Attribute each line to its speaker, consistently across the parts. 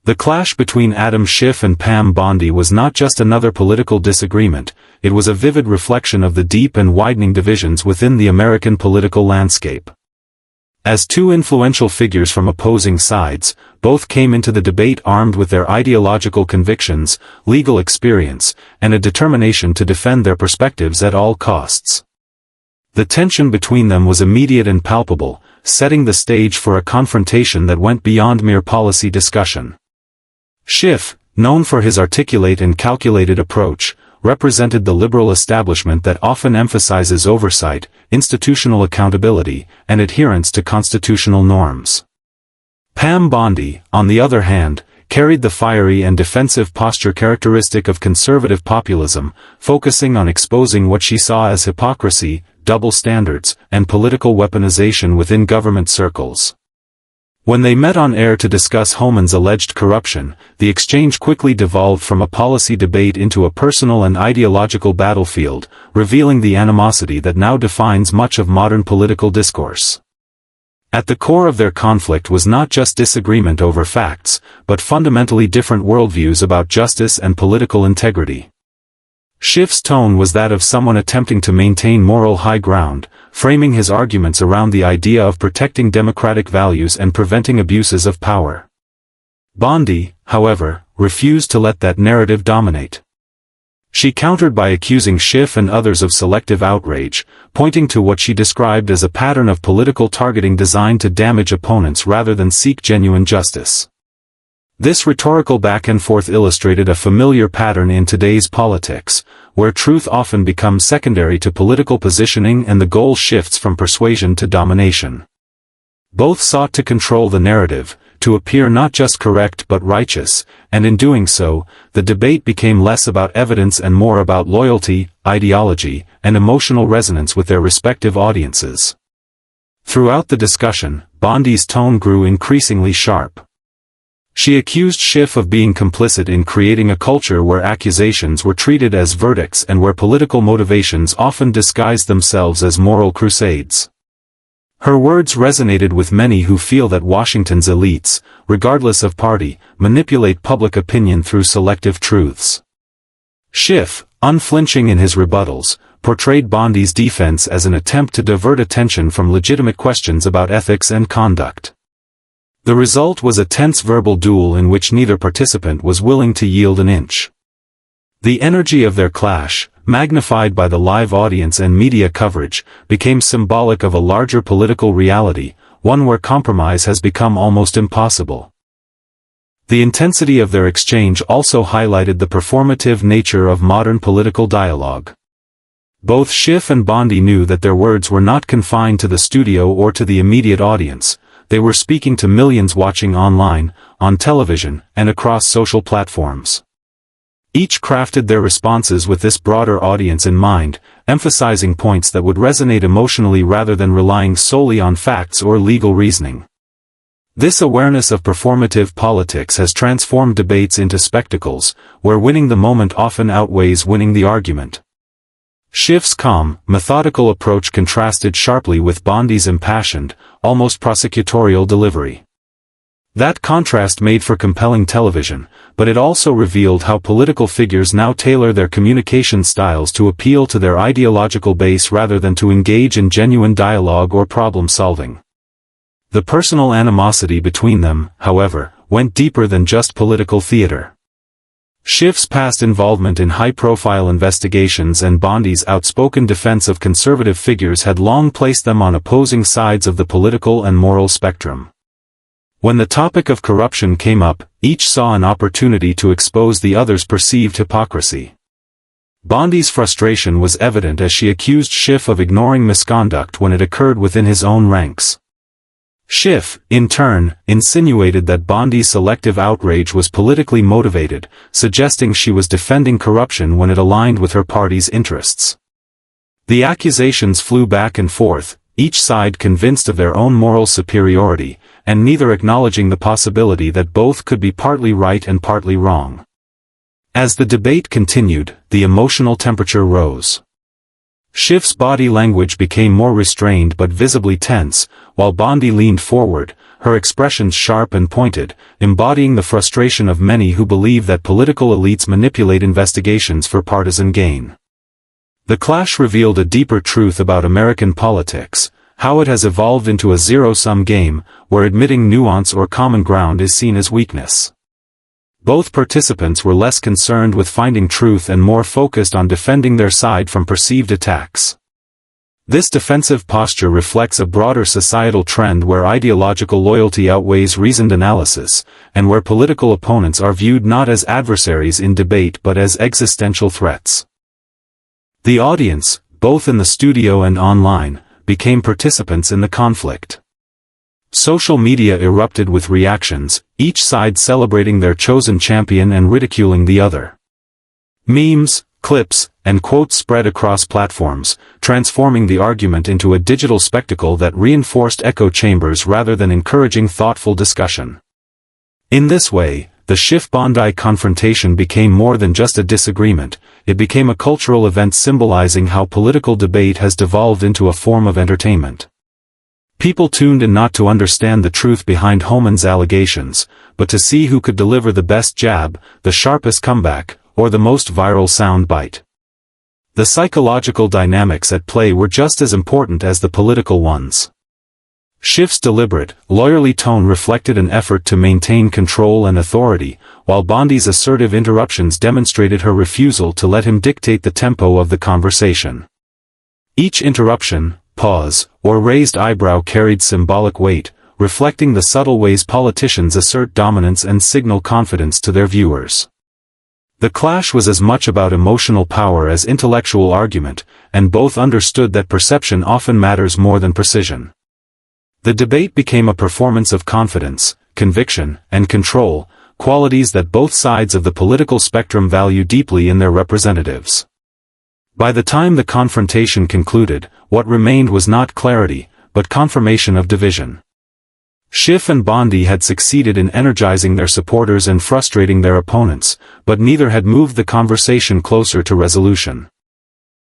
Speaker 1: The clash between Schiff and Pam Bondi was not just another political disagreement, it was a vivid reflection of the deep and widening divisions within the American political landscape. As two influential figures from opposing sides, both came into the debate armed with their ideological convictions, legal experience, and a determination to defend their perspectives at all costs. The tension between them was immediate and palpable, setting the stage for a confrontation that went beyond mere policy discussion. Schiff, known for his articulate and calculated approach, represented the liberal establishment that often emphasizes oversight, institutional accountability, and adherence to constitutional norms. Pam Bondi, on the other hand, carried the fiery and defensive posture characteristic of conservative populism, focusing on exposing what she saw as hypocrisy, double standards, and political weaponization within government circles. When they met on air to discuss Homan's alleged corruption, the exchange quickly devolved from a policy debate into a personal and ideological battlefield, revealing the animosity that now defines much of modern political discourse. At the core of their conflict was not just disagreement over facts, but fundamentally different worldviews about justice and political integrity. Schiff's tone was that of someone attempting to maintain moral high ground, framing his arguments around the idea of protecting democratic values and preventing abuses of power. Bondi, however, refused to let that narrative dominate. She countered by accusing Schiff and others of selective outrage, pointing to what she described as a pattern of political targeting designed to damage opponents rather than seek genuine justice. This rhetorical back-and-forth illustrated a familiar pattern in today's politics, where truth often becomes secondary to political positioning and the goal shifts from persuasion to domination. Both sought to control the narrative, to appear not just correct but righteous, and in doing so, the debate became less about evidence and more about loyalty, ideology, and emotional resonance with their respective audiences. Throughout the discussion, Bondi's tone grew increasingly sharp. She accused Schiff of being complicit in creating a culture where accusations were treated as verdicts and where political motivations often disguised themselves as moral crusades. Her words resonated with many who feel that Washington's elites, regardless of party, manipulate public opinion through selective truths. Schiff, unflinching in his rebuttals, portrayed Bondi's defense as an attempt to divert attention from legitimate questions about ethics and conduct. The result was a tense verbal duel in which neither participant was willing to yield an inch. The energy of their clash, magnified by the live audience and media coverage, became symbolic of a larger political reality, one where compromise has become almost impossible. The intensity of their exchange also highlighted the performative nature of modern political dialogue. Both Schiff and Bondi knew that their words were not confined to the studio or to the immediate audience. They were speaking to millions watching online, on television, and across social platforms. Each crafted their responses with this broader audience in mind, emphasizing points that would resonate emotionally rather than relying solely on facts or legal reasoning. This awareness of performative politics has transformed debates into spectacles, where winning the moment often outweighs winning the argument. Schiff's calm, methodical approach contrasted sharply with Bondi's impassioned, almost prosecutorial delivery. That contrast made for compelling television, but it also revealed how political figures now tailor their communication styles to appeal to their ideological base rather than to engage in genuine dialogue or problem-solving. The personal animosity between them, however, went deeper than just political theater. Schiff's past involvement in high-profile investigations and Bondi's outspoken defense of conservative figures had long placed them on opposing sides of the political and moral spectrum. When the topic of corruption came up, each saw an opportunity to expose the other's perceived hypocrisy. Bondi's frustration was evident as she accused Schiff of ignoring misconduct when it occurred within his own ranks. Schiff, in turn, insinuated that Bondi's selective outrage was politically motivated, suggesting she was defending corruption when it aligned with her party's interests. The accusations flew back and forth, each side convinced of their own moral superiority, and neither acknowledging the possibility that both could be partly right and partly wrong. As the debate continued, the emotional temperature rose. Schiff's body language became more restrained but visibly tense, while Bondi leaned forward, her expressions sharp and pointed, embodying the frustration of many who believe that political elites manipulate investigations for partisan gain. The clash revealed a deeper truth about American politics, how it has evolved into a zero-sum game, where admitting nuance or common ground is seen as weakness. Both participants were less concerned with finding truth and more focused on defending their side from perceived attacks. This defensive posture reflects a broader societal trend where ideological loyalty outweighs reasoned analysis, and where political opponents are viewed not as adversaries in debate but as existential threats. The audience, both in the studio and online, became participants in the conflict. Social media erupted with reactions, each side celebrating their chosen champion and ridiculing the other. Memes, clips, and quotes spread across platforms, transforming the argument into a digital spectacle that reinforced echo chambers rather than encouraging thoughtful discussion. In this way, the Schiff-Bondi confrontation became more than just a disagreement, it became a cultural event symbolizing how political debate has devolved into a form of entertainment. People tuned in not to understand the truth behind Homan's allegations, but to see who could deliver the best jab, the sharpest comeback, or the most viral soundbite. The psychological dynamics at play were just as important as the political ones. Schiff's deliberate, lawyerly tone reflected an effort to maintain control and authority, while Bondi's assertive interruptions demonstrated her refusal to let him dictate the tempo of the conversation. Each interruption, pause, or raised eyebrow carried symbolic weight, reflecting the subtle ways politicians assert dominance and signal confidence to their viewers. The clash was as much about emotional power as intellectual argument, and both understood that perception often matters more than precision. The debate became a performance of confidence, conviction, and control, qualities that both sides of the political spectrum value deeply in their representatives. By the time the confrontation concluded, what remained was not clarity, but confirmation of division. Schiff and Bondi had succeeded in energizing their supporters and frustrating their opponents, but neither had moved the conversation closer to resolution.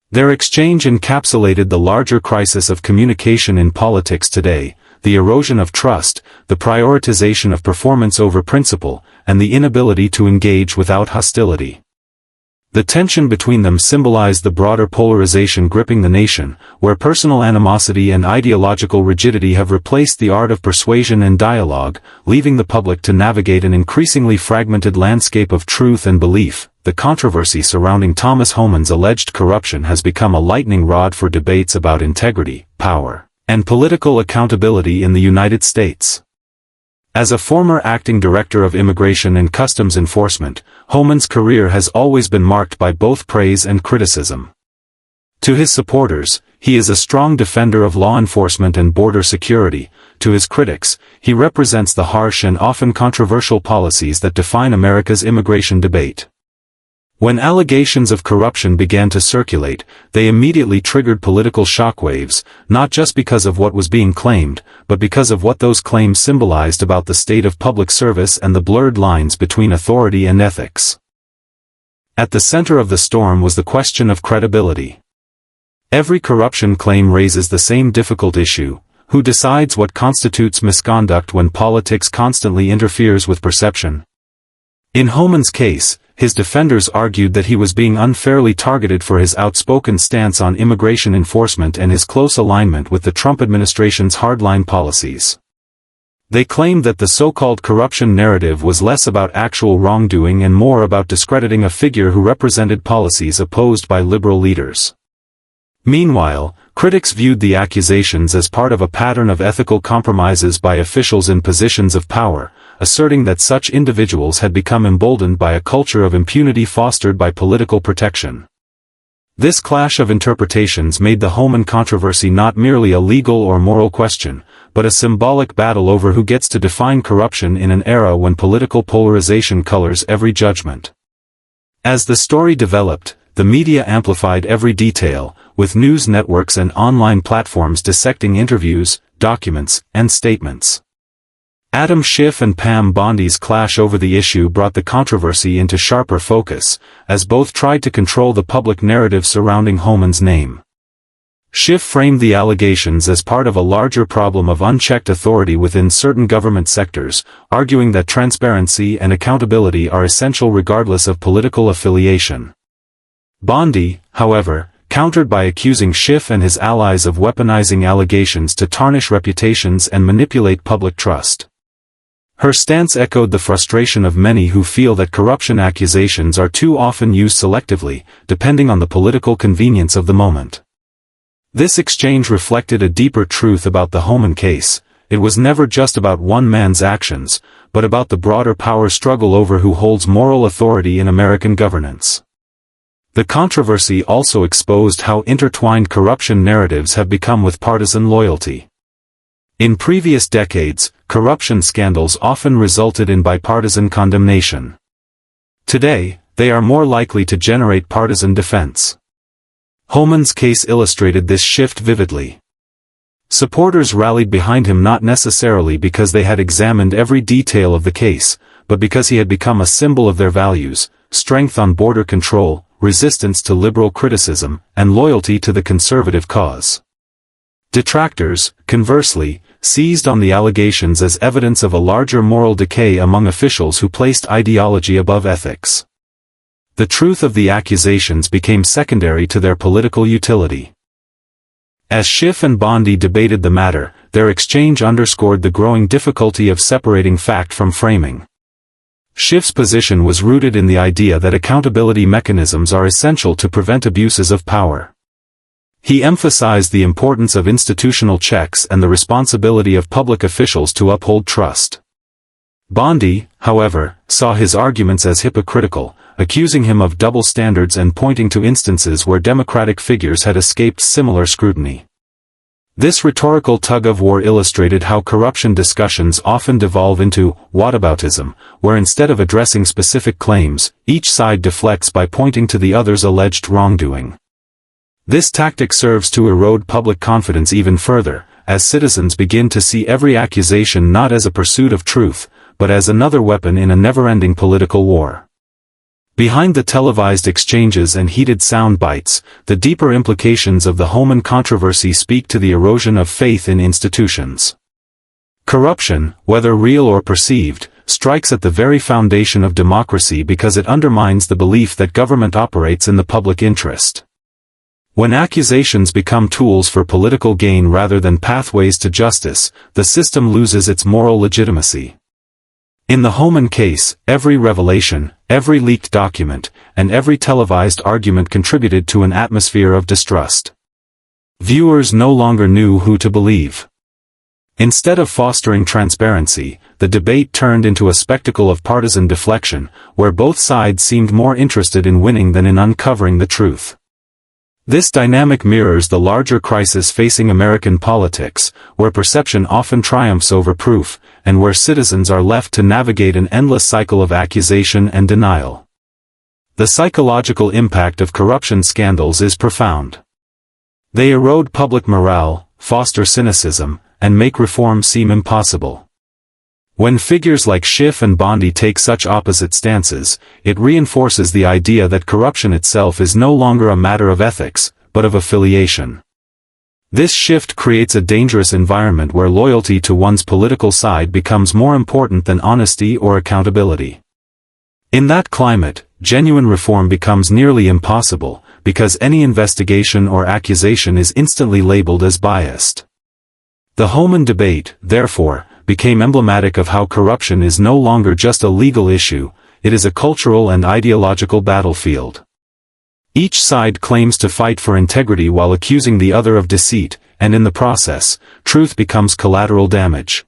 Speaker 1: Their exchange encapsulated the larger crisis of communication in politics today, the erosion of trust, the prioritization of performance over principle, and the inability to engage without hostility. The tension between them symbolized the broader polarization gripping the nation, where personal animosity and ideological rigidity have replaced the art of persuasion and dialogue, leaving the public to navigate an increasingly fragmented landscape of truth and belief. The controversy surrounding Thomas Homan's alleged corruption has become a lightning rod for debates about integrity, power, and political accountability in the United States. As a former acting director of Immigration and Customs Enforcement, Homan's career has always been marked by both praise and criticism. To his supporters, he is a strong defender of law enforcement and border security. To his critics, he represents the harsh and often controversial policies that define America's immigration debate. When allegations of corruption began to circulate, they immediately triggered political shockwaves, not just because of what was being claimed, but because of what those claims symbolized about the state of public service and the blurred lines between authority and ethics. At the center of the storm was the question of credibility. Every corruption claim raises the same difficult issue: who decides what constitutes misconduct when politics constantly interferes with perception? In Homan's case, his defenders argued that he was being unfairly targeted for his outspoken stance on immigration enforcement and his close alignment with the Trump administration's hardline policies. They claimed that the so-called corruption narrative was less about actual wrongdoing and more about discrediting a figure who represented policies opposed by liberal leaders. Meanwhile, critics viewed the accusations as part of a pattern of ethical compromises by officials in positions of power, asserting that such individuals had become emboldened by a culture of impunity fostered by political protection. This clash of interpretations made the Homan controversy not merely a legal or moral question, but a symbolic battle over who gets to define corruption in an era when political polarization colors every judgment. As the story developed, the media amplified every detail, with news networks and online platforms dissecting interviews, documents, and statements. Schiff and Pam Bondi's clash over the issue brought the controversy into sharper focus, as both tried to control the public narrative surrounding Homan's name. Schiff framed the allegations as part of a larger problem of unchecked authority within certain government sectors, arguing that transparency and accountability are essential regardless of political affiliation. Bondi, however, countered by accusing Schiff and his allies of weaponizing allegations to tarnish reputations and manipulate public trust. Her stance echoed the frustration of many who feel that corruption accusations are too often used selectively, depending on the political convenience of the moment. This exchange reflected a deeper truth about the Homan case. It was never just about one man's actions, but about the broader power struggle over who holds moral authority in American governance. The controversy also exposed how intertwined corruption narratives have become with partisan loyalty. In previous decades, corruption scandals often resulted in bipartisan condemnation. Today, they are more likely to generate partisan defense. Homan's case illustrated this shift vividly. Supporters rallied behind him not necessarily because they had examined every detail of the case, but because he had become a symbol of their values: strength on border control, resistance to liberal criticism, and loyalty to the conservative cause. Detractors, conversely, seized on the allegations as evidence of a larger moral decay among officials who placed ideology above ethics. The truth of the accusations became secondary to their political utility. As Schiff and Bondi debated the matter, their exchange underscored the growing difficulty of separating fact from framing. Schiff's position was rooted in the idea that accountability mechanisms are essential to prevent abuses of power. He emphasized the importance of institutional checks and the responsibility of public officials to uphold trust. Bondi, however, saw his arguments as hypocritical, accusing him of double standards and pointing to instances where democratic figures had escaped similar scrutiny. This rhetorical tug-of-war illustrated how corruption discussions often devolve into whataboutism, where instead of addressing specific claims, each side deflects by pointing to the other's alleged wrongdoing. This tactic serves to erode public confidence even further, as citizens begin to see every accusation not as a pursuit of truth, but as another weapon in a never-ending political war. Behind the televised exchanges and heated sound bites, the deeper implications of the Homan controversy speak to the erosion of faith in institutions. Corruption, whether real or perceived, strikes at the very foundation of democracy because it undermines the belief that government operates in the public interest. When accusations become tools for political gain rather than pathways to justice, the system loses its moral legitimacy. In the Homan case, every revelation, every leaked document, and every televised argument contributed to an atmosphere of distrust. Viewers no longer knew who to believe. Instead of fostering transparency, the debate turned into a spectacle of partisan deflection, where both sides seemed more interested in winning than in uncovering the truth. This dynamic mirrors the larger crisis facing American politics, where perception often triumphs over proof, and where citizens are left to navigate an endless cycle of accusation and denial. The psychological impact of corruption scandals is profound. They erode public morale, foster cynicism, and make reform seem impossible. When figures like Schiff and Bondi take such opposite stances, it reinforces the idea that corruption itself is no longer a matter of ethics, but of affiliation. This shift creates a dangerous environment where loyalty to one's political side becomes more important than honesty or accountability. In that climate, genuine reform becomes nearly impossible, because any investigation or accusation is instantly labeled as biased. The Homan debate, therefore, became emblematic of how corruption is no longer just a legal issue, it is a cultural and ideological battlefield. Each side claims to fight for integrity while accusing the other of deceit, and in the process, truth becomes collateral damage.